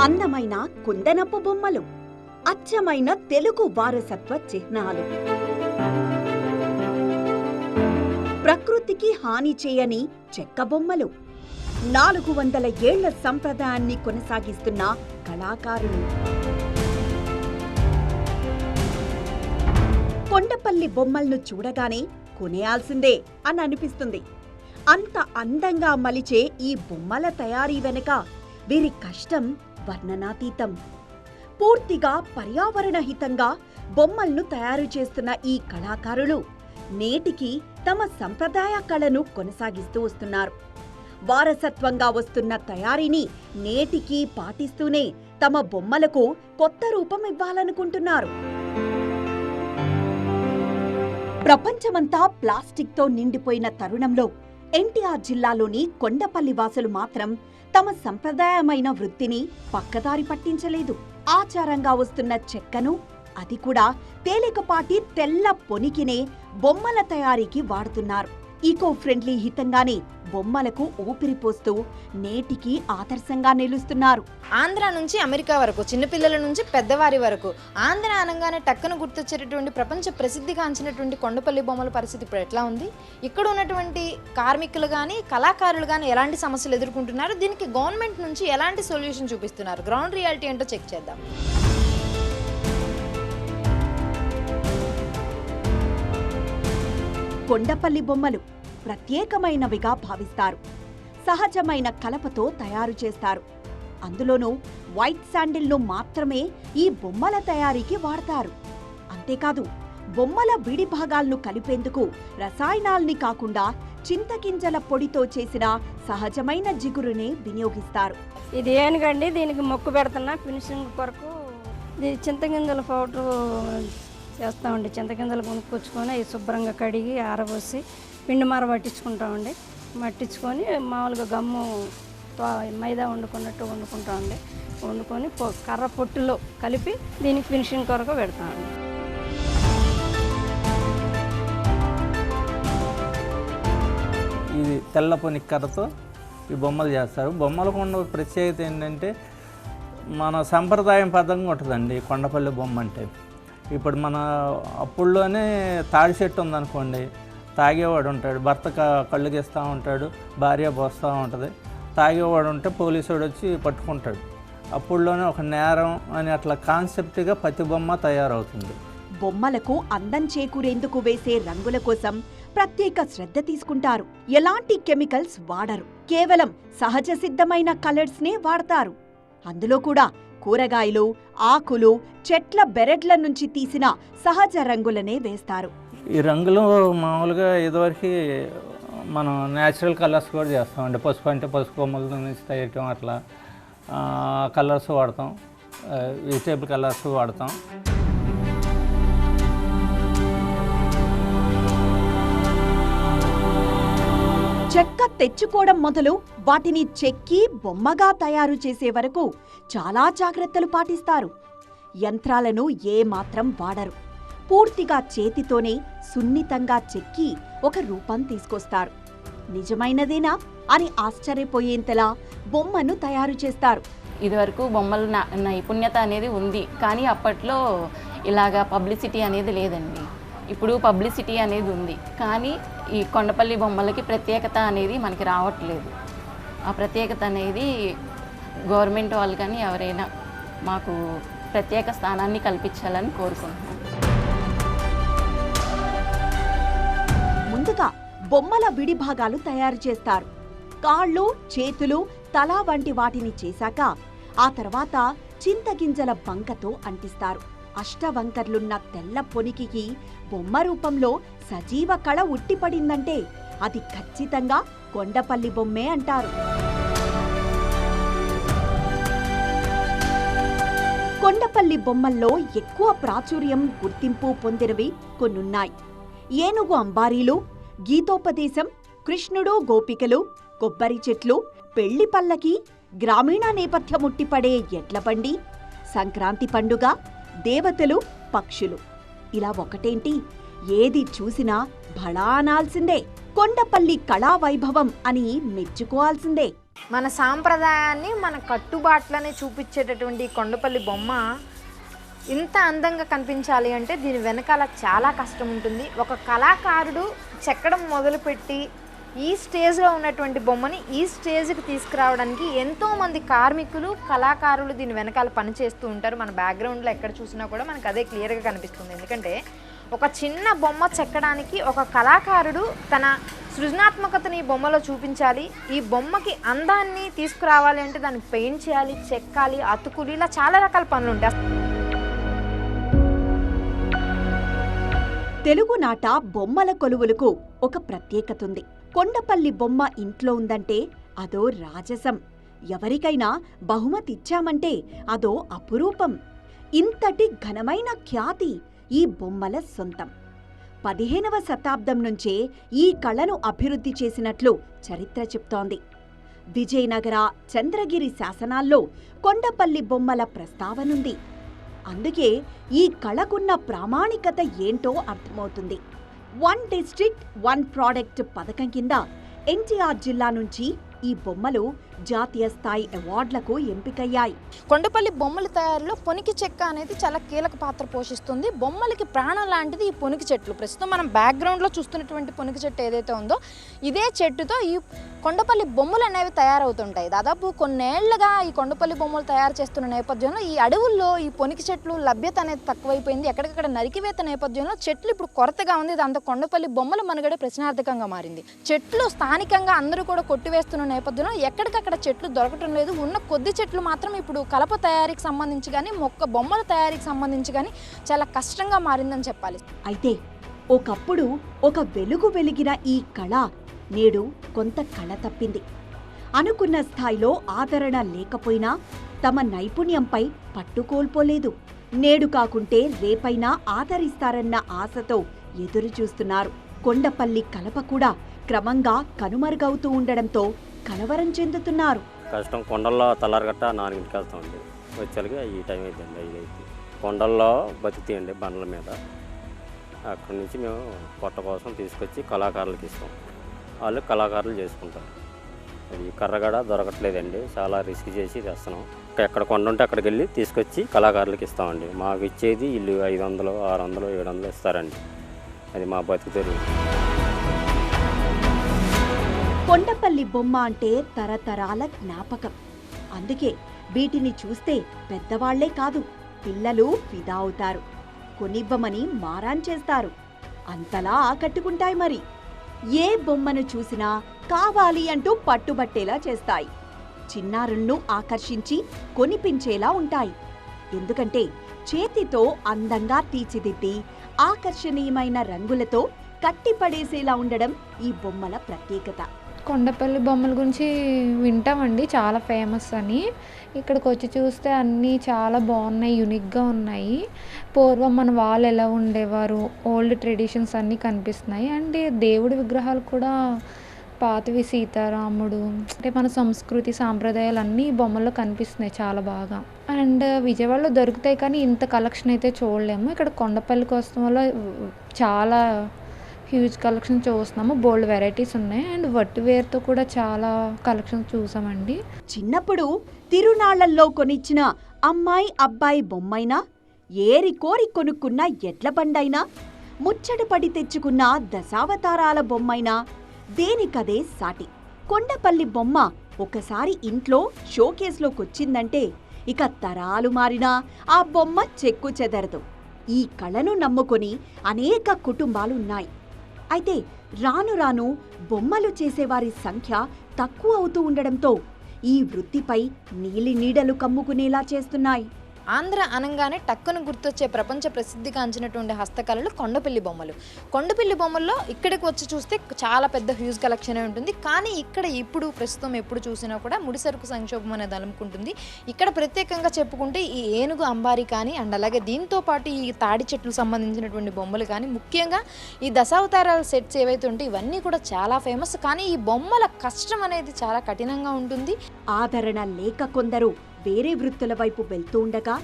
అందమైన కుందనపు బొమ్మలు, అచ్చమైన తెలుగు వారసత్వ చిహ్నాలు, ప్రకృతికి హాని చేయని చెక్క బొమ్మలు, 400 ఏళ్ల సంప్రదాయాన్ని కొనసాగిస్తున్న కళాకారులు. కొండపల్లి బొమ్మలను చూడగానే కొనేయాల్సిందే అని అనిపిస్తుంది. అంత అందంగా మలిచే ఈ బొమ్మల తయారీ వెనుక వీరి కష్టం వర్ణనాతీతం. పూర్తిగా పర్యావరణ హితంగా బొమ్మలను తయారు చేస్తున్న ఈ కళాకారులు నేటికి తమ సంప్రదాయ కళను కొనసాగిస్తూ వస్తున్నారు. వారసత్వంగా వస్తున్న తయారీని నేటికి పాటిస్తూనే తమ బొమ్మలకు కొత్త రూపం ఇవ్వాలనుకుంటున్నారు. ప్రపంచమంతా ప్లాస్టిక్తో నిండిపోయిన తరుణంలో ఎన్టీఆర్ జిల్లాలోని కొండపల్లి వాసులు మాత్రం తమ సంప్రదాయమైన వృత్తిని పక్కదారి పట్టించలేదు. ఆచారంగా వస్తున్న చెక్కను, అది కూడా తేలికపాటి తెల్ల పొనికినే బొమ్మల తయారీకి వాడుతున్నారు. ఈకో ఫ్రెండ్లీ హితంగానే బొమ్మలకు ఊపిరిపోస్తూ నేటికి ఆదర్శంగా నిలుస్తున్నారు. ఆంధ్ర నుంచి అమెరికా వరకు, చిన్నపిల్లల నుంచి పెద్దవారి వరకు ఆంధ్ర అనగానే టక్కున గుర్తొచ్చేటటువంటి ప్రపంచ ప్రసిద్ధిగాంచినటువంటి కొండపల్లి బొమ్మల పరిస్థితి ఇప్పుడు ఎట్లా ఉంది? ఇక్కడ ఉన్నటువంటి కార్మికులు కానీ కళాకారులు కానీ ఎలాంటి సమస్యలు ఎదుర్కొంటున్నారు? దీనికి గవర్నమెంట్ నుంచి ఎలాంటి సొల్యూషన్ చూపిస్తున్నారు? గ్రౌండ్ రియాలిటీ ఏంటో చెక్ చేద్దాం. కొండపల్లి బొమ్మలు ప్రత్యేకమైనవిగా భావిస్తారు. సహజమైన కలపతో తయారు చేస్తారు. అందులోనూ వైట్ శాండిల్ను మాత్రమే ఈ బొమ్మల తయారీకి వాడతారు. అంతేకాదు, బొమ్మల విడి భాగాలను కలిపేందుకు రసాయనాల్ని కాకుండా చింతగింజల పొడితో చేసిన సహజమైన జిగురునే వినియోగిస్తారు. ఇది ఏనుగండి, దీనికి మొక్కు పెడుతున్నా ఫినిషింగ్ కొరకు. ఇది చింతగింజల పౌడర్ చేస్తామండి. చింతగింజలు కొనుక్కొచ్చుకొని అవి శుభ్రంగా కడిగి ఆరబోసి పిండి మార పట్టించుకుంటామండి. మట్టించుకొని మామూలుగా గమ్ము మైదా వండుకుంటామండి. వండుకొని కర్ర పొట్టులో కలిపి దీనికి ఫినిషింగ్ కొరకు పెడతామండి. ఇది తెల్ల పొని కర్రతో ఈ బొమ్మలు చేస్తారు. బొమ్మలకు ఉన్న ప్రత్యేకత ఏంటంటే మన సంప్రదాయం పద్ధంగా ఉంటుందండి కొండపల్లి బొమ్మ అంటే. ఇప్పుడు మన అప్పుల్లోనే తాడి చెట్టు ఉందనుకోండి, తాగేవాడు ఉంటాడు, భర్త కళ్ళు గీస్తూ ఉంటాడు, భార్య పోస్తూ ఉంటుంది. తాగేవాడు ఉంటే పోలీసుడు వచ్చి పట్టుకుంటాడు. అప్పుల్లోనే ఒక నేరం అని అట్లా కాన్సెప్ట్గా ప్రతి బొమ్మ తయారవుతుంది. బొమ్మలకు అందం చేకూరేందుకు వేసే రంగుల కోసం ప్రత్యేక శ్రద్ధ తీసుకుంటారు. ఎలాంటి కెమికల్స్ వాడరు. కేవలం సహజ సిద్ధమైన కలర్స్ నే వాడతారు. అందులో కూడా కూరగాయలు, ఆకులు, చెట్ల బెరడ్ల నుంచి తీసిన సహజ రంగులనే వేస్తారు. ఈ రంగులు మామూలుగా ఇదివరకు మనం న్యాచురల్ కలర్స్ కూడా చేస్తామండి. పసుపు అంటే పసుపు కొమ్మల నుంచి తయారు అట్లా కలర్స్ వాడతాం. వెజిటేబుల్ కలర్స్ వాడతాం. చెక్క తెచ్చుకోవడం మొదలు వాటిని చెక్కి బొమ్మగా తయారు చేసే వరకు చాలా జాగ్రత్తలు పాటిస్తారు. యంత్రాలను ఏమాత్రం వాడరు. పూర్తిగా చేతితోనే సున్నితంగా చెక్కి ఒక రూపం తీసుకొస్తారు. నిజమైనదేనా అని ఆశ్చర్యపోయేంతలా బొమ్మను తయారు చేస్తారు. ఇదివరకు బొమ్మల నైపుణ్యత అనేది ఉంది, కానీ అప్పట్లో ఇలాగా పబ్లిసిటీ అనేది లేదండి. ఇప్పుడు పబ్లిసిటీ అనేది ఉంది, కానీ ఈ కొండపల్లి బొమ్మలకి ప్రత్యేకత అనేది మనకి రావట్లేదు. ఆ ప్రత్యేకత అనేది గవర్నమెంట్ వాళ్ళు కానీ ఎవరైనా మాకు ప్రత్యేక స్థానాన్ని కల్పించాలని కోరుకుంటున్నాం. ముందుగా బొమ్మల విడి భాగాలు తయారు చేస్తారు. కాళ్ళు, చేతులు, తల వంటి వాటిని చేశాక ఆ తర్వాత చింతగింజల బంకతో అంటిస్తారు. అష్టవంకర్లున్న తెల్ల పొనికికి బొమ్మ రూపంలో సజీవ కళ ఉట్టిపడిందంటే అది ఖచ్చితంగా కొండపల్లి బొమ్మే అంటారు. కొండపల్లి బొమ్మల్లో ఎక్కువ ప్రాచుర్యం, గుర్తింపు పొందినవి కొన్నున్నాయి. ఏనుగు అంబారీలు, గీతోపదేశం, కృష్ణుడు గోపికలు, కొబ్బరి చెట్లు, పెళ్లి పల్లకి, గ్రామీణ నేపథ్యం ఉట్టిపడే ఎడ్లబండి, సంక్రాంతి పండుగ, దేవతలు, పక్షులు. ఇలా ఒకటేంటి, ఏది చూసినా భళా అనాల్సిందే. కొండపల్లి కళా వైభవం అని మెచ్చుకోవాల్సిందే. మన సాంప్రదాయాన్ని మన కట్టుబాట్లని చూపించేటటువంటి ఈ కొండపల్లి బొమ్మ ఇంత అందంగా కనిపించాలి అంటే దీని వెనకాల చాలా కష్టం ఉంటుంది. ఒక కళాకారుడు చెక్కడం మొదలుపెట్టి ఈ స్టేజ్లో ఉన్నటువంటి బొమ్మని ఈ స్టేజ్కి తీసుకురావడానికి ఎంతోమంది కార్మికులు కళాకారులు దీని వెనకాల పనిచేస్తూ ఉంటారు. మన బ్యాక్గ్రౌండ్లో ఎక్కడ చూసినా కూడా మనకు అదే క్లియర్గా కనిపిస్తుంది. ఎందుకంటే ఒక చిన్న బొమ్మ చెక్కడానికి ఒక కళాకారుడు తన సృజనాత్మకతని ఈ బొమ్మలో చూపించాలి. ఈ బొమ్మకి అందాన్ని తీసుకురావాలి అంటే దాన్ని పెయింట్ చేయాలి, చెక్కాలి, అతుకులు, ఇలా చాలా రకాల పనులు ఉంటాయి. తెలుగునాట బొమ్మల కొలువులకు ఒక ప్రత్యేకత ఉంది. కొండపల్లి బొమ్మ ఇంట్లో ఉందంటే అదో రాజసం. ఎవరికైనా బహుమతి ఇచ్చామంటే అదో అపురూపం. ఇంతటి ఘనమైన ఖ్యాతి ఈ బొమ్మల సొంతం. 15వ శతాబ్దం నుంచే ఈ కళను అభివృద్ధి చేసినట్లు చరిత్ర చెప్తోంది. విజయనగర, చంద్రగిరి శాసనాల్లో కొండపల్లి బొమ్మల ప్రస్తావనుంది. అందుకే ఈ కళకున్న ప్రామాణికత ఏంటో అర్థమవుతుంది. 1 డిస్ట్రిక్ట్ 1 ప్రాడక్ట్ పథకం కింద ఎన్టీఆర్ జిల్లా నుంచి ఈ బొమ్మలు జాతీయ స్థాయి అవార్డులకు ఎంపికయ్యాయి. కొండపల్లి బొమ్మల తయారీలో పొనికి చెక్క అనేది చాలా కీలక పాత్ర పోషిస్తుంది. బొమ్మలకి ప్రాణం లాంటిది ఈ పొనికి చెట్లు. ప్రస్తుతం మనం బ్యాక్గ్రౌండ్లో చూస్తున్నటువంటి పొనికి చెట్టు ఏదైతే ఉందో ఇదే చెట్టుతో ఈ కొండపల్లి బొమ్మలు అనేవి తయారవుతుంటాయి. దాదాపు కొన్నేళ్లుగా ఈ కొండపల్లి బొమ్మలు తయారు చేస్తున్న నేపథ్యంలో ఈ అడవుల్లో ఈ పొనికి చెట్లు లభ్యత అనేది తక్కువైపోయింది. ఎక్కడికక్కడ నరికివేత నేపథ్యంలో చెట్లు ఇప్పుడు కొరతగా ఉంది. దాంతో కొండపల్లి బొమ్మల మనుగడ ప్రశ్నార్థకంగా మారింది. చెట్లు స్థానికంగా అందరూ కూడా కొట్టివేస్తున్న నేపథ్యంలో ఎక్కడికక్కడ చెట్లు దొరకటం లేదు. ఉన్న కొద్ది చెట్లు మాత్రం ఇప్పుడు కలప తయారీకి సంబంధించి కానీ బొమ్మల తయారీకి సంబంధించి కానీ చాలా కష్టంగా మారిందని చెప్పాలి. అయితే ఒకప్పుడు ఒక వెలుగు వెలిగిన ఈ కళ నేడు కొంత కళ తప్పింది. అనుకున్న స్థాయిలో ఆదరణ లేకపోయినా తమ నైపుణ్యంపై పట్టుకోల్పోలేదు. నేడు కాకుంటే రేపైనా ఆదరిస్తారన్న ఆశతో ఎదురు చూస్తున్నారు. కొండపల్లి కలప కూడా క్రమంగా కనుమరుగవుతూ ఉండడంతో కలవరం చెందుతున్నారు. కష్టం. కొండల్లో తలారగట్ట 4ంటికి వెళ్తామండి. వచ్చేసరికి ఈ టైం అయిపోయింది. 5 అయితే కొండల్లో బతుకుతాయండి బండ్ల మీద. అక్కడి నుంచి మేము పొట్ట కోసం తీసుకొచ్చి కళాకారులకు ఇస్తాం. వాళ్ళు కళాకారులు చేసుకుంటారు. అది కర్రగడ దొరకట్లేదండి. చాలా రిస్క్ చేసి తెస్తున్నాం. ఎక్కడ కొండ ఉంటే అక్కడికి వెళ్ళి తీసుకొచ్చి కళాకారులకు ఇస్తామండి. మాకు ఇచ్చేది ఇల్లు 500, 600, 700 ఇస్తారండి. అది మా బతుకు తెరువు. కొండపల్లి బొమ్మ అంటే తరతరాల జ్ఞాపకం. అందుకే వీటిని చూస్తే పెద్దవాళ్లే కాదు పిల్లలు ఫిదా అవుతారు. కొనివ్వమని మారాన్ చేస్తారు. అంతలా ఆకట్టుకుంటాయి. మరి ఏ బొమ్మను చూసినా కావాలి అంటూ పట్టుబట్టేలా చేస్తాయి. చిన్నారులను ఆకర్షించి కొనిపించేలా ఉంటాయి. ఎందుకంటే చేతితో అందంగా తీర్చిదిద్ది ఆకర్షణీయమైన రంగులతో కట్టిపడేసేలా ఉండడం ఈ బొమ్మల ప్రత్యేకత. కొండపల్లి బొమ్మల గురించి వింటామండి, చాలా ఫేమస్ అని. ఇక్కడికి వచ్చి చూస్తే అన్నీ చాలా బాగున్నాయి, యూనిక్గా ఉన్నాయి. పూర్వం మన వాళ్ళు ఎలా ఉండేవారు, ఓల్డ్ ట్రెడిషన్స్ అన్నీ కనిపిస్తున్నాయి. అండ్ దేవుడి విగ్రహాలు కూడా పాతవి, సీతారాముడు, అంటే మన సంస్కృతి సాంప్రదాయాలు అన్నీ ఈ బొమ్మల్లో కనిపిస్తున్నాయి చాలా బాగా. అండ్ విజయవాడలో దొరుకుతాయి కానీ ఇంత కలెక్షన్ అయితే చూడలేము. ఇక్కడ కొండపల్లికి వస్తాం వల్ల చాలా హ్యూజ్ కలెక్షన్ చూస్తున్నాము. బోల్డ్ వెరైటీస్ ఉన్నాయి. అండ్ వట్టివేర్తో కూడా చాలా కలెక్షన్ చూసామండి. చిన్నప్పుడు తిరునాళ్లల్లో కొనిచ్చిన అమ్మాయి అబ్బాయి బొమ్మైనా, ఏరి కోరి కొనుక్కున్న ఎడ్ల బండైనా, ముచ్చటపడి తెచ్చుకున్న దశావతారాల బొమ్మైనా దేనికదే సాటి. కొండపల్లి బొమ్మ ఒకసారి ఇంట్లో షోకేస్లోకొచ్చిందంటే ఇక తరాలు మారినా ఆ బొమ్మ చెక్కు చెదరదు. ఈ కళను నమ్ముకొని అనేక కుటుంబాలున్నాయి. అయితే రాను రాను బొమ్మలు చేసేవారి సంఖ్య తక్కువ అవుతూ ఉండడంతో ఈ వృత్తిపై నీలి నీడలు కమ్ముకునేలా చేస్తున్నాయి. ఆంధ్ర అనగానే టక్కును గుర్తొచ్చే ప్రపంచ ప్రసిద్ధిగాంచినటువంటి హస్తకళలు కొండపల్లి బొమ్మలు. కొండపల్లి బొమ్మల్లో ఇక్కడికి వచ్చి చూస్తే చాలా పెద్ద హ్యూజ్ కలెక్షనే ఉంటుంది. కానీ ఇక్కడ ఇప్పుడు ప్రస్తుతం ఎప్పుడు చూసినా కూడా ముడిసరుకు సంక్షోభం అనేది అలుముకుంటుంది. ఇక్కడ ప్రత్యేకంగా చెప్పుకుంటే ఈ ఏనుగు అంబారీ కానీ, అండ్ అలాగే దీంతో పాటు ఈ తాడి చెట్లు సంబంధించినటువంటి బొమ్మలు కానీ, ముఖ్యంగా ఈ దశావతారాల సెట్స్ ఏవైతే ఉంటే ఇవన్నీ కూడా చాలా ఫేమస్. కానీ ఈ బొమ్మల కష్టం అనేది చాలా కఠినంగా ఉంటుంది. ఆదరణ లేక కొందరు వేరే వృత్తుల వైపు వెళ్తూ ఉండగా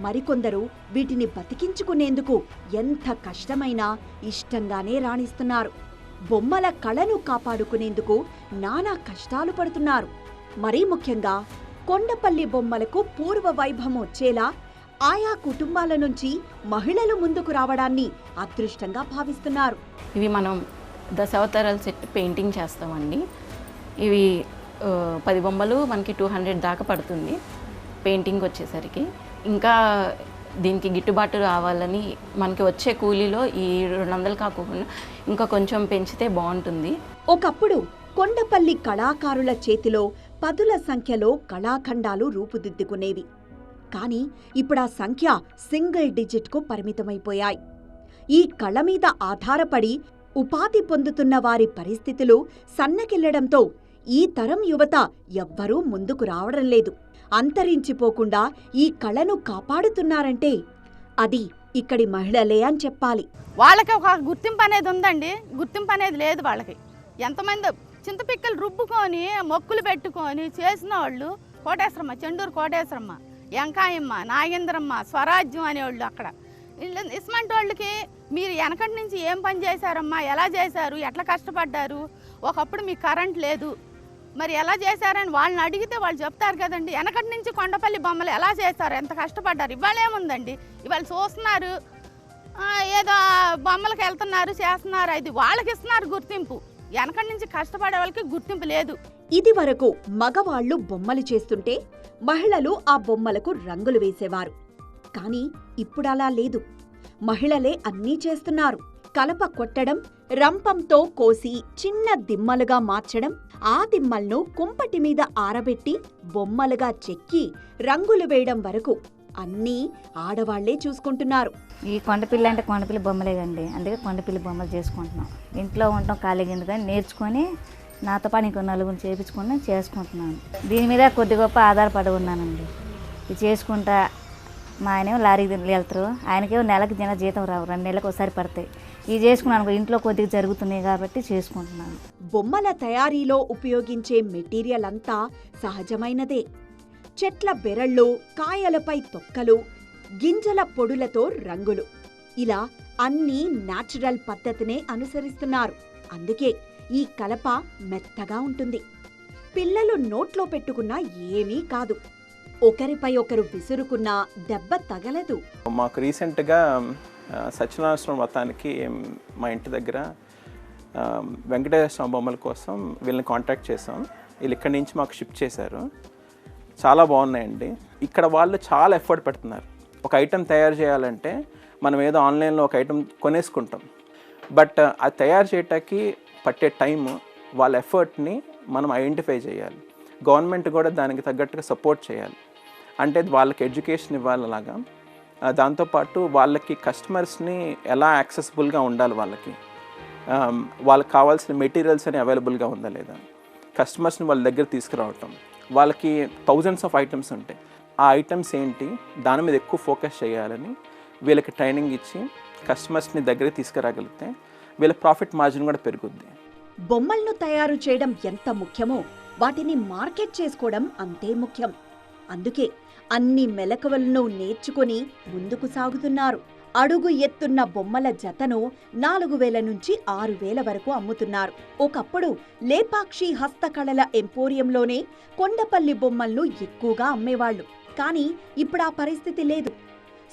మరికొందరు వీటిని బతికించుకునేందుకు ఎంత కష్టమైనా ఇష్టంగానే రాణిస్తున్నారు. బొమ్మల కళను కాపాడుకునేందుకు నానా కష్టాలు పడుతున్నారు. మరీ ముఖ్యంగా కొండపల్లి బొమ్మలకు పూర్వ వైభవం వచ్చేలా ఆయా కుటుంబాల నుంచి మహిళలు ముందుకు రావడాన్ని అదృష్టంగా భావిస్తున్నారు. ఇవి మనం దశావతారాల సెట్ పెయింటింగ్ చేస్తామండి. ఇవి 10 బొమ్మలు మనకి 200 దాకా పడుతుంది పెయింటింగ్ వచ్చేసరికి. ఇంకా దీనికి గిట్టుబాటు రావాలని మనకి వచ్చే కూలీలో ఈ 200 కాకుండా ఇంకా కొంచెం పెంచితే బాగుంటుంది. ఒకప్పుడు కొండపల్లి కళాకారుల చేతిలో పదుల సంఖ్యలో కళాఖండాలు రూపుదిద్దుకునేవి. కానీ ఇప్పుడా సంఖ్య సింగిల్ డిజిట్కు పరిమితమైపోయాయి. ఈ కళ మీద ఆధారపడి ఉపాధి పొందుతున్న వారి పరిస్థితులు సన్నగిల్లడంతో ఈ తరం యువత ఎవ్వరూ ముందుకు రావడం లేదు. అంతరించిపోకుండా ఈ కళను కాపాడుతున్నారంటే అది ఇక్కడి మహిళలే అని చెప్పాలి. వాళ్ళకి ఒక గుర్తింపు అనేది ఉందండి, గుర్తింపు అనేది లేదు వాళ్ళకి. ఎంతమంది చింతపిక్కలు రుబ్బుకొని మొక్కులు పెట్టుకొని చేసిన వాళ్ళు కోటేశ్వరమ్మ, చెండూరు కోటేశ్వరమ్మ, ఎంకాయమ్మ, నాగేంద్రమ్మ, స్వరాజ్యం అనేవాళ్ళు. అక్కడ ఇస్మంటి వాళ్ళకి మీరు వెనకటి నుంచి ఏం పని చేశారమ్మా, ఎలా చేశారు, ఎట్లా కష్టపడ్డారు, ఒకప్పుడు మీకు కరెంట్ లేదు, మరి ఎలా చేశారని వాళ్ళని అడిగితే వాళ్ళు చెప్తారు కదండి. వెనకటి నుంచి కొండపల్లి బొమ్మలు ఎలా చేశారు, ఎంత కష్టపడ్డారు. ఇవాళ ఏముందండి, ఇవాళ చూస్తున్నారు, ఏదో బొమ్మలకు వెళ్తున్నారు, చేస్తున్నారు, అది వాళ్ళకి ఇస్తున్నారు గుర్తింపు. వెనకటి నుంచి కష్టపడే వాళ్ళకి గుర్తింపు లేదు. ఇది వరకు మగవాళ్లు బొమ్మలు చేస్తుంటే మహిళలు ఆ బొమ్మలకు రంగులు వేసేవారు. కానీ ఇప్పుడలా లేదు. మహిళలే అన్నీ చేస్తున్నారు. కలప కొట్టడం, రంపంతో కోసి చిన్న దిమ్మలుగా మార్చడం, ఆ దిమ్మల్ను కుంపటి మీద ఆరబెట్టి బొమ్మలుగా చెక్కి రంగులు వేయడం వరకు అన్నీ ఆడవాళ్లే చూసుకుంటున్నారు. ఈ కొండపిల్లి అంటే కొండపిల్లి బొమ్మలే కండి, అందుకే కొండపిల్లి బొమ్మలు చేసుకుంటున్నాం. ఇంట్లో ఉంటాం ఖాళీగా ఎందుకని నేర్చుకొని నాతో పాటు ఇంకో నలుగురు చేయించుకొని చేసుకుంటున్నాను. దీని మీద కొద్ది గొప్ప ఆధారపడి ఉన్నానండి. ఇది చేసుకుంటా మా ఆయనేమో లారీకి వెళ్తారు, ఆయనకేమో నెలకు జీతం రావు, 2 నెలలకు ఒకసారి పడతాయి. ఇది చేసుకున్నాను, ఇంట్లో కొద్దిగా జరుగుతున్నాయి కాబట్టి చేసుకుంటున్నాను. బొమ్మల తయారీలో ఉపయోగించే మెటీరియల్ అంతా సహజమైనదే. చెట్ల బెరళ్ళు, కాయలపై తొక్కలు, గింజల పొడులతో రంగులు, ఇలా అన్నీ న్యాచురల్ పద్ధతినే అనుసరిస్తున్నారు. అందుకే ఈ కలప మెత్తగా ఉంటుంది. పిల్లలు నోట్లో పెట్టుకున్నా ఏమీ కాదు. ఒకరిపై ఒకరు విసురుకున్నా దెబ్బ తగలదు. మాకు రీసెంట్గా సత్యనారాయణ వ్రతానికి మా ఇంటి దగ్గర వెంకటేశ్వర స్వామి బొమ్మల కోసం వీళ్ళని కాంటాక్ట్ చేసాం. వీళ్ళు ఇక్కడి నుంచి మాకు షిఫ్ట్ చేశారు. చాలా బాగున్నాయండి. ఇక్కడ వాళ్ళు చాలా ఎఫర్ట్ పెడుతున్నారు. ఒక ఐటెం తయారు చేయాలంటే మనం ఏదో ఆన్లైన్లో ఒక ఐటెం కొనేసుకుంటాం, బట్ అది తయారు చేయటానికి పట్టే టైము, వాళ్ళ ఎఫర్ట్ని మనం ఐడెంటిఫై చేయాలి. గవర్నమెంట్ కూడా దానికి తగ్గట్టుగా సపోర్ట్ చేయాలి. అంటే వాళ్ళకి ఎడ్యుకేషన్ ఇవ్వాలి. అలాగా దాంతోపాటు వాళ్ళకి కస్టమర్స్ని ఎలా యాక్సెసిబుల్గా ఉండాలి, వాళ్ళకి కావాల్సిన మెటీరియల్స్ అని అవైలబుల్గా ఉందా లేదా, కస్టమర్స్ని వాళ్ళ దగ్గర తీసుకురావటం. వాళ్ళకి థౌజండ్స్ ఆఫ్ ఐటమ్స్ ఉంటాయి. ఆ ఐటమ్స్ ఏంటి, దాని మీద ఎక్కువ ఫోకస్ చేయాలని వీళ్ళకి ట్రైనింగ్ ఇచ్చి కస్టమర్స్ని దగ్గరికి తీసుకురాగలిగితే వీళ్ళ ప్రాఫిట్ మార్జిన్ కూడా పెరుగుద్ది. బొమ్మలను తయారు చేయడం ఎంత ముఖ్యమో వాటిని మార్కెట్ చేసుకోవడం అంతే ముఖ్యం. అందుకే అన్ని మెలకువలను నేర్చుకుని ముందుకు సాగుతున్నారు. అడుగు ఎత్తున్న బొమ్మల జతను 4,000 నుంచి 6,000 వరకు అమ్ముతున్నారు. ఒకప్పుడు లేపాక్షి హస్తకళల ఎంపోరియంలోనే కొండపల్లి బొమ్మలను ఎక్కువగా అమ్మేవాళ్లు. కానీ ఇప్పుడు ఆ పరిస్థితి లేదు.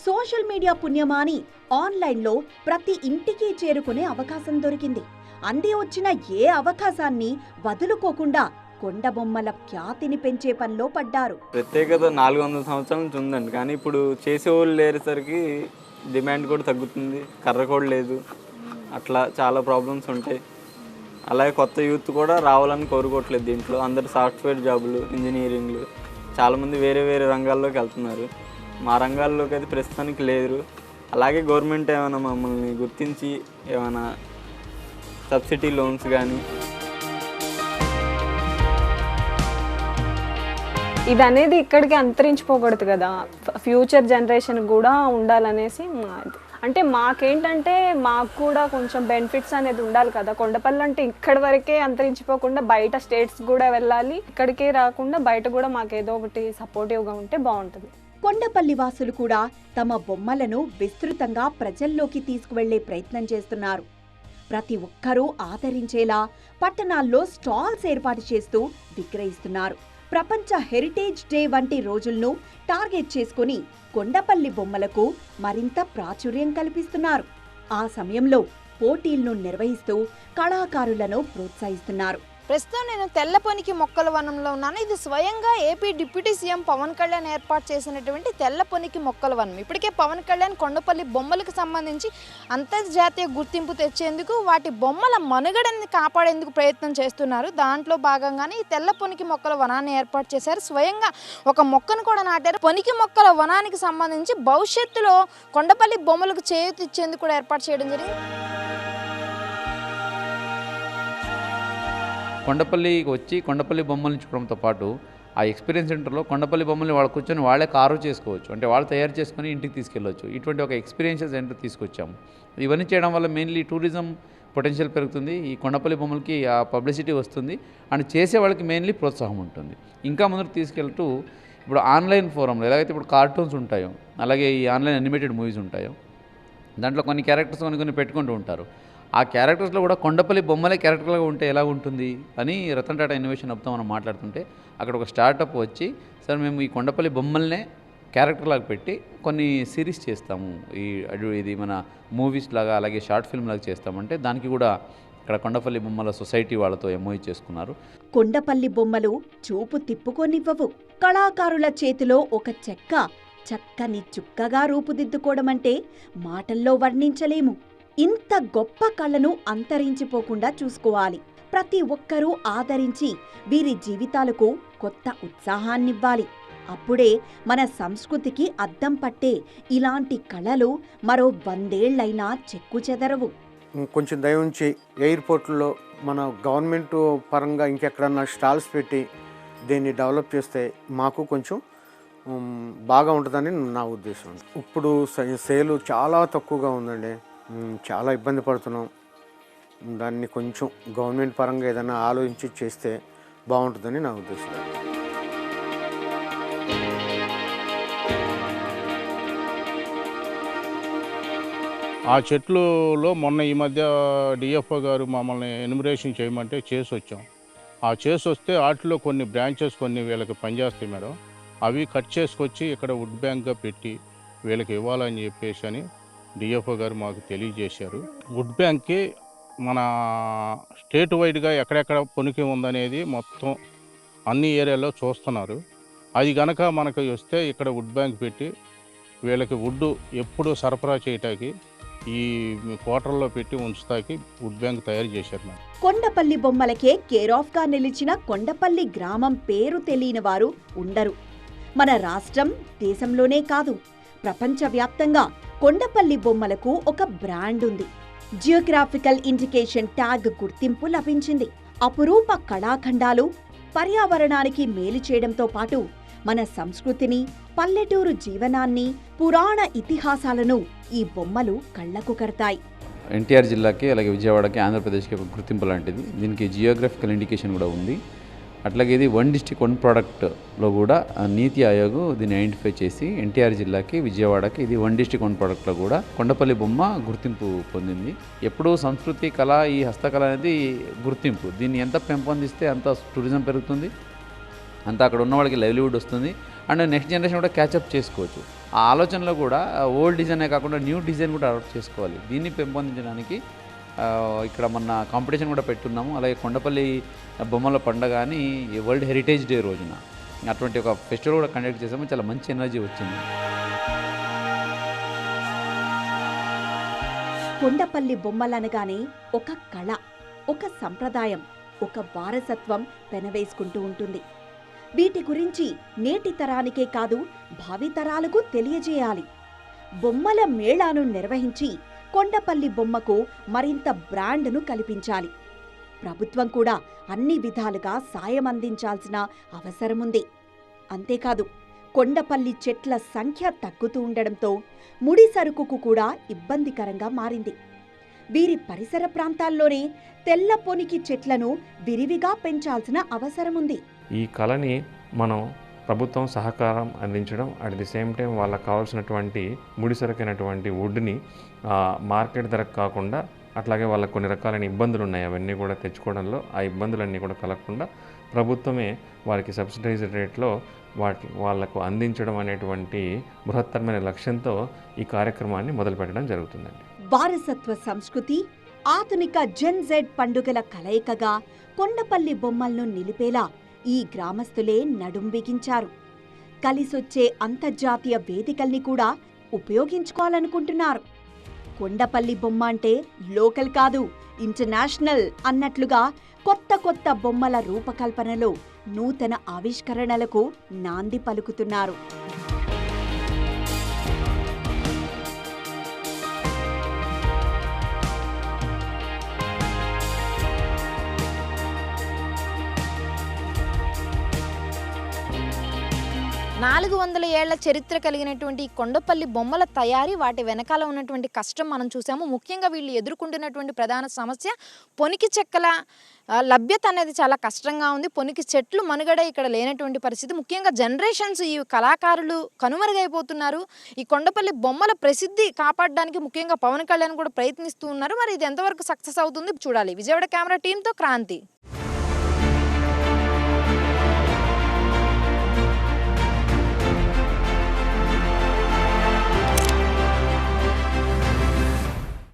సోషల్ మీడియా పుణ్యమాని ఆన్లైన్లో ప్రతి ఇంటికి చేరుకునే అవకాశం దొరికింది. అంది వచ్చిన ఏ అవకాశాన్ని వదులుకోకుండా కొండ బొమ్మల ఖ్యాతిని పెంచే పనిలో పడ్డారు. ప్రత్యేకత 400 సంవత్సరాల నుంచి ఉందండి, కానీ ఇప్పుడు చేసేవాళ్ళు లేరేసరికి డిమాండ్ కూడా తగ్గుతుంది, కర్ర కూడా లేదు, అట్లా చాలా ప్రాబ్లమ్స్ ఉంటాయి. అలాగే కొత్త యూత్ కూడా రావాలని కోరుకోవట్లేదు. దీంట్లో అందరు సాఫ్ట్వేర్ జాబులు, ఇంజనీరింగ్లు, చాలామంది వేరే వేరే రంగాల్లోకి వెళ్తున్నారు. మా రంగాల్లోకి అయితే ప్రస్తుతానికి లేరు. అలాగే గవర్నమెంట్ ఏమైనా మమ్మల్ని గుర్తించి ఏమైనా సబ్సిడీ లోన్స్ కానీ, ఇది అనేది ఇక్కడికి అంతరించిపోకూడదు కదా, ఫ్యూచర్ జనరేషన్ కూడా ఉండాలనేసి అంటే మాకేంటంటే మాకు కూడా కొంచెం బెనిఫిట్స్ అనేది ఉండాలి కదా. కొండపల్లి అంటే ఇక్కడి వరకే అంతరించిపోకుండా బయట స్టేట్స్ కూడా వెళ్ళాలి, ఇక్కడికే రాకుండా బయట కూడా మాకు ఏదో ఒకటి సపోర్టివ్గా ఉంటే బాగుంటుంది. కొండపల్లి వాసులు కూడా తమ బొమ్మలను విస్తృతంగా ప్రజల్లోకి తీసుకువెళ్లే ప్రయత్నం చేస్తున్నారు. ప్రతి ఒక్కరూ ఆదరించేలా పట్టణాల్లో స్టాల్స్ ఏర్పాటు చేస్తూ విక్రయిస్తున్నారు. ప్రపంచ హెరిటేజ్ డే వంటి రోజులను టార్గెట్ చేసుకుని కొండపల్లి బొమ్మలకు మరింత ప్రాచుర్యం కల్పిస్తున్నారు. ఆ సమయంలో పోటీలను నిర్వహిస్తూ కళాకారులను ప్రోత్సహిస్తున్నారు. ప్రస్తుతం నేను తెల్లపొనికి మొక్కల వనంలో ఉన్నాను. ఇది స్వయంగా AP deputy CM Pawan Kalyan ఏర్పాటు చేసినటువంటి తెల్లపొనికి మొక్కల వనం. ఇప్పటికే పవన్ కళ్యాణ్ కొండపల్లి బొమ్మలకు సంబంధించి అంతర్జాతీయ గుర్తింపు తెచ్చేందుకు వాటి బొమ్మల మనుగడని కాపాడేందుకు ప్రయత్నం చేస్తున్నారు. దాంట్లో భాగంగానే ఈ తెల్లపొనికి మొక్కల వనాన్ని ఏర్పాటు చేశారు. స్వయంగా ఒక మొక్కను కూడా నాటారు. పొనికి మొక్కల వనానికి సంబంధించి భవిష్యత్తులో కొండపల్లి బొమ్మలకు చేయూత ఇచ్చేందుకు కూడా ఏర్పాటు చేయడం జరిగింది. కొండపల్లికి వచ్చి కొండపల్లి బొమ్మల్ని చూడడంతో పాటు ఆ ఎక్స్పీరియన్స్ సెంటర్లో కొండపల్లి బొమ్మల్ని వాళ్ళు కూర్చొని వాళ్ళే కారు చేసుకోవచ్చు, అంటే వాళ్ళు తయారు చేసుకొని ఇంటికి తీసుకెళ్ళవచ్చు. ఇటువంటి ఒక ఎక్స్పీరియన్షియల్ సెంటర్ తీసుకొచ్చాము. ఇవన్నీ చేయడం వల్ల మెయిన్లీ టూరిజం పొటెన్షియల్ పెరుగుతుంది, ఈ కొండపల్లి బొమ్మలకి ఆ పబ్లిసిటీ వస్తుంది, అండ్ చేసే వాళ్ళకి మెయిన్లీ ప్రోత్సాహం ఉంటుంది. ఇంకా ముందుకు తీసుకెళ్తూ ఇప్పుడు ఆన్లైన్ ఫోరంలో ఎలాగైతే ఇప్పుడు కార్టూన్స్ ఉంటాయో అలాగే ఈ ఆన్లైన్ అనిమేటెడ్ మూవీస్ ఉంటాయో దాంట్లో కొన్ని క్యారెక్టర్స్ కొన్ని పెట్టుకుంటూ ఉంటారు. ఆ క్యారెక్టర్స్లో కూడా కొండపల్లి బొమ్మలే క్యారెక్టర్గా ఉంటే ఎలా ఉంటుంది అని రతన్ టాటా ఇన్నోవేషన్ హబ్తో మనం మాట్లాడుతుంటే అక్కడ ఒక స్టార్టప్ వచ్చి సార్ మేము ఈ కొండపల్లి బొమ్మల్నే క్యారెక్టర్లాగా పెట్టి కొన్ని సిరీస్ చేస్తాము, ఇది మన మూవీస్ లాగా అలాగే షార్ట్ ఫిల్మ్ లాగా చేస్తామంటే దానికి కూడా ఇక్కడ కొండపల్లి బొమ్మల సొసైటీ వాళ్ళతో ఎంఓయూ చేసుకున్నారు. కొండపల్లి బొమ్మలు చూపు తిప్పుకోనివ్వవు. కళాకారుల చేతిలో ఒక చెక్క చక్కని చుక్కగా రూపుదిద్దుకోవడం అంటే మాటల్లో వర్ణించలేము. ఇంత గొప్ప కళను అంతరించిపోకుండా చూసుకోవాలి. ప్రతి ఒక్కరూ ఆదరించి వీరి జీవితాలకు కొత్త ఉత్సాహాన్నివ్వాలి. అప్పుడే మన సంస్కృతికి అద్దం పట్టే ఇలాంటి కళలు మరో 100 ఏళ్లైనా చెక్కు చెదరవు. కొంచెం దయ ఉంచి ఎయిర్పోర్ట్లో మన గవర్నమెంట్ పరంగా ఇంకెక్కడన్నా స్టాల్స్ పెట్టి దీన్ని డెవలప్ చేస్తే మాకు కొంచెం బాగా ఉంటుందని నా ఉద్దేశం. ఇప్పుడు సేలు చాలా తక్కువగా ఉందండి, చాలా ఇబ్బంది పడుతున్నాం. దాన్ని కొంచెం గవర్నమెంట్ పరంగా ఏదైనా ఆలోచించి చేస్తే బాగుంటుందని నా ఉద్దేశం. ఆ చెట్లులో మొన్న ఈ మధ్య డిఎఫ్ఓ గారు మమ్మల్ని ఎన్యుమరేషన్ చేయమంటే చేసి వచ్చాం. ఆ చేసి వస్తే వాటిలో కొన్ని బ్రాంచెస్ కొన్ని వీళ్ళకి పనిచేస్తాయి మేడం, అవి కట్ చేసుకొచ్చి ఇక్కడ వుడ్ బ్యాంక్గా పెట్టి వీళ్ళకి ఇవ్వాలని చెప్పేసి అని డిఎఫ్ఓ గారు మాకు తెలియజేశారు. వుడ్ బ్యాంక్కి మన స్టేట్ వైడ్గా ఎక్కడెక్కడ పొనికి ఉందనేది మొత్తం అన్ని ఏరియాలో చూస్తున్నారు. అది కనుక మనకు వస్తే ఇక్కడ వుడ్ బ్యాంక్ పెట్టి వీళ్ళకి వుడ్ ఎప్పుడు సరఫరా చేయటానికి ఈ క్వార్టర్లో పెట్టి ఉంచుతాకి వుడ్ బ్యాంక్ తయారు చేశారు. మేడం కొండపల్లి బొమ్మలకే కేర్ ఆఫ్ గా నిలిచిన కొండపల్లి గ్రామం పేరు తెలియని వారు ఉండరు. మన రాష్ట్రం దేశంలోనే కాదు ప్రపంచవ్యాప్తంగా కొండపల్లి బొమ్మలకు ఒక బ్రాండ్ ఉంది. జియోగ్రాఫికల్ ఇండికేషన్ ట్యాగ్ గుర్తింపు లభించింది. అపురూప కళాఖండాలు పర్యావరణానికి మేలు చేయడంతో పాటు మన సంస్కృతిని, పల్లెటూరు జీవనాన్ని, పురాణ ఇతిహాసాలను ఈ బొమ్మలు కళ్లకు కడతాయి. ఎన్టీఆర్ జిల్లాకి అలాగే విజయవాడకి ఆంధ్రప్రదేశ్కి ఒక గుర్తింపు లాంటిది. దీనికి జియోగ్రఫికల్ ఇండికేషన్ కూడా ఉంది. అట్లాగే ఇది 1 డిస్ట్రిక్ట్ 1 ప్రోడక్ట్లో కూడా నీతి ఆయోగ్ దీన్ని ఐడెంటిఫై చేసి ఎన్టీఆర్ జిల్లాకి విజయవాడకి ఇది 1 డిస్ట్రిక్ట్ 1 ప్రోడక్ట్లో కూడా కొండపల్లి బొమ్మ గుర్తింపు పొందింది. ఎప్పుడూ సంస్కృతి కళ, ఈ హస్తకళ అనేది గుర్తింపు. దీన్ని ఎంత పెంపొందిస్తే అంత టూరిజం పెరుగుతుంది, అంత అక్కడ ఉన్న వాళ్ళకి లైవ్లీవుడ్ వస్తుంది, అండ్ నెక్స్ట్ జనరేషన్ కూడా క్యాచప్ చేసుకోవచ్చు. ఆ ఆలోచనలో కూడా ఓల్డ్ డిజైనే కాకుండా న్యూ డిజైన్ కూడా అడాప్ట్ చేసుకోవాలి. దీన్ని పెంపొందించడానికి ఇక్కడ మన కాంపిటీషన్ కూడా పెట్టున్నాము. అలాగే కొండపల్లి బొమ్మల పండుగ అని వరల్డ్ హెరిటేజ్ డే రోజున అటువంటి ఒక ఫెస్టివల్ కూడా కండక్ట్ చేసాము. చాలా మంచి ఎనర్జీ వచ్చింది. కొండపల్లి బొమ్మలనగానే ఒక కళ, ఒక సంప్రదాయం, ఒక వారసత్వం పెనవేసుకుంటూ ఉంటుంది. వీటి గురించి నేటి తరానికే కాదు భావితరాలకు తెలియజేయాలి. బొమ్మల మేళాను నిర్వహించి కొండపల్లి బొమ్మకు మరింత బ్రాండ్ను కల్పించాలి. ప్రభుత్వం కూడా అన్ని విధాలుగా సాయం అందించాల్సిన అవసరముంది. అంతేకాదు కొండపల్లి చెట్ల సంఖ్య తగ్గుతూ ఉండడంతో ముడి సరుకుకు కూడా ఇబ్బందికరంగా మారింది. వీరి పరిసర ప్రాంతాల్లోనే తెల్ల పొనికి చెట్లను విరివిగా పెంచాల్సిన అవసరముంది. ఈ కళని మనం ప్రభుత్వం సహకారం అందించడం, అట్ ది సేమ్ టైం వాళ్ళకి కావాల్సినటువంటి ముడిసరకైనటువంటి వుడ్ని మార్కెట్ ధరకు కాకుండా, అట్లాగే వాళ్ళకి కొన్ని రకాలైన ఇబ్బందులు ఉన్నాయి, అవన్నీ కూడా తెచ్చుకోవడంలో ఆ ఇబ్బందులన్నీ కూడా కలగకుండా ప్రభుత్వమే వారికి సబ్సిడైజ్డ్ రేట్లో వాళ్లకు అందించడం అనేటువంటి బృహత్తరమైన లక్ష్యంతో ఈ కార్యక్రమాన్ని మొదలుపెట్టడం జరుగుతుందండి. వారసత్వ సంస్కృతి, ఆధునిక జెన్ జెడ్ పండుగల కలయికగా కొండపల్లి బొమ్మలను నిలిపేలా ఈ గ్రామస్తులే నడుం బిగించారు. కలిసొచ్చే అంతర్జాతీయ వేదికల్ని కూడా ఉపయోగించుకోవాలనుకుంటున్నారు. కొండపల్లి బొమ్మ అంటే లోకల్ కాదు, ఇంటర్నేషనల్ అన్నట్లుగా కొత్త బొమ్మల రూపకల్పనలో నూతన ఆవిష్కరణలకు నాంది పలుకుతున్నారు. నాలుగు 400 ఏళ్ల చరిత్ర కలిగినటువంటి కొండపల్లి బొమ్మల తయారీ, వాటి వెనకాల ఉన్నటువంటి కష్టం మనం చూసాము. ముఖ్యంగా వీళ్ళు ఎదుర్కొంటున్నటువంటి ప్రధాన సమస్య పొనికి చెక్కల లభ్యత అనేది చాలా కష్టంగా ఉంది. పొనికి చెట్లు మనుగడ ఇక్కడ లేనటువంటి పరిస్థితి. ముఖ్యంగా జనరేషన్స్, ఈ కళాకారులు కనుమరుగైపోతున్నారు. ఈ కొండపల్లి బొమ్మల ప్రసిద్ధి కాపాడడానికి ముఖ్యంగా పవన్ కళ్యాణ్ కూడా ప్రయత్నిస్తూ ఉన్నారు. మరి ఇది ఎంతవరకు సక్సెస్ అవుతుంది చూడాలి. విజయవాడ కెమెరా టీంతో క్రాంతి.